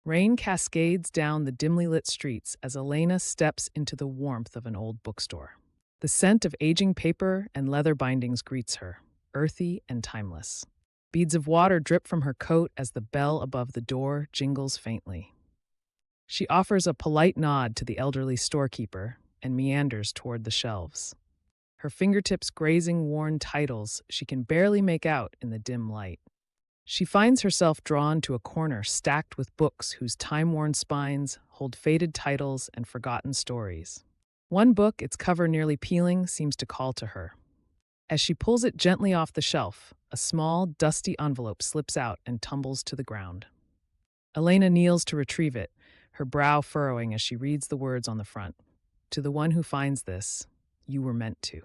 Rain cascades down the dimly lit streets as Elena steps into the warmth of an old bookstore. The scent of aging paper and leather bindings greets her, earthy and timeless. Beads of water drip from her coat as the bell above the door jingles faintly. She offers a polite nod to the elderly storekeeper and meanders toward the shelves. Her fingertips grazing worn titles she can barely make out in the dim light. She finds herself drawn to a corner stacked with books whose time-worn spines hold faded titles and forgotten stories. One book, its cover nearly peeling, seems to call to her. As she pulls it gently off the shelf, a small, dusty envelope slips out and tumbles to the ground. Elena kneels to retrieve it, her brow furrowing as she reads the words on the front. To the one who finds this, you were meant to.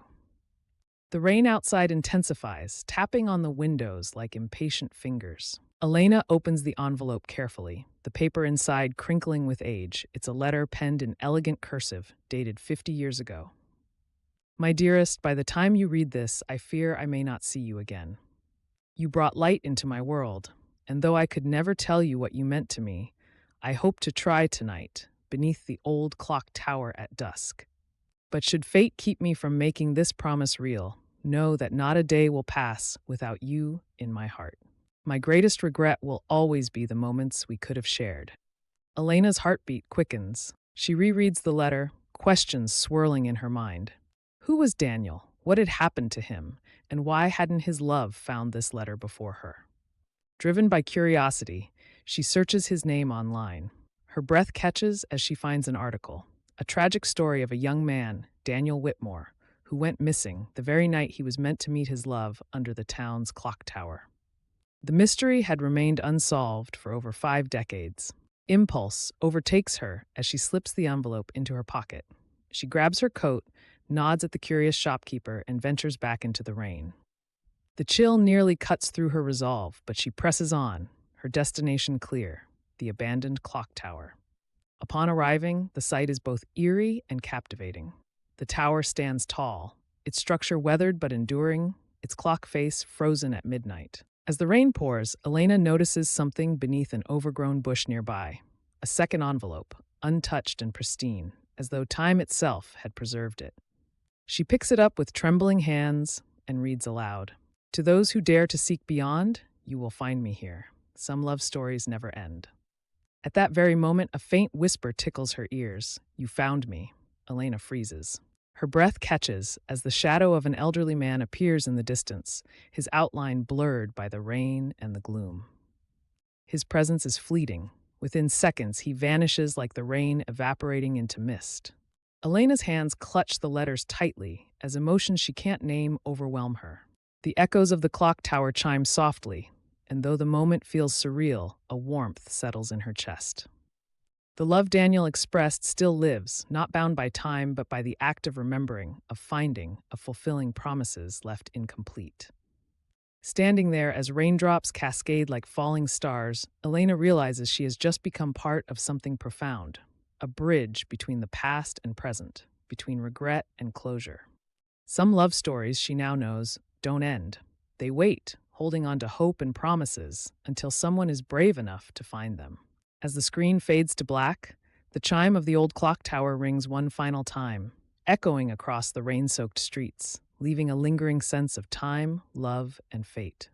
The rain outside intensifies, tapping on the windows like impatient fingers. Elena opens the envelope carefully, the paper inside crinkling with age. It's a letter penned in elegant cursive, dated 50 years ago. My dearest, by the time you read this, I fear I may not see you again. You brought light into my world, and though I could never tell you what you meant to me, I hope to try tonight, beneath the old clock tower at dusk. But should fate keep me from making this promise real, know that not a day will pass without you in my heart. My greatest regret will always be the moments we could have shared. Elena's heartbeat quickens. She rereads the letter, questions swirling in her mind. Who was Daniel? What had happened to him? And why hadn't his love found this letter before her? Driven by curiosity, she searches his name online. Her breath catches as she finds an article. A tragic story of a young man, Daniel Whitmore, who went missing the very night he was meant to meet his love under the town's clock tower. The mystery had remained unsolved for over 5 decades. Impulse overtakes her as she slips the envelope into her pocket. She grabs her coat, nods at the curious shopkeeper, and ventures back into the rain. The chill nearly cuts through her resolve, but she presses on, her destination clear, the abandoned clock tower. Upon arriving, the sight is both eerie and captivating. The tower stands tall, its structure weathered but enduring, its clock face frozen at midnight. As the rain pours, Elena notices something beneath an overgrown bush nearby. A second envelope, untouched and pristine, as though time itself had preserved it. She picks it up with trembling hands and reads aloud. To those who dare to seek beyond, you will find me here. Some love stories never end. At that very moment, a faint whisper tickles her ears. You found me. Elena freezes. Her breath catches as the shadow of an elderly man appears in the distance, his outline blurred by the rain and the gloom. His presence is fleeting. Within seconds, he vanishes like the rain evaporating into mist. Elena's hands clutch the letters tightly as emotions she can't name overwhelm her. The echoes of the clock tower chime softly, and though the moment feels surreal, a warmth settles in her chest. The love Daniel expressed still lives, not bound by time, but by the act of remembering, of finding, of fulfilling promises left incomplete. Standing there as raindrops cascade like falling stars, Elena realizes she has just become part of something profound, a bridge between the past and present, between regret and closure. Some love stories, she now knows, don't end. They wait, holding on to hope and promises, until someone is brave enough to find them. As the screen fades to black, the chime of the old clock tower rings one final time, echoing across the rain-soaked streets, leaving a lingering sense of time, love, and fate.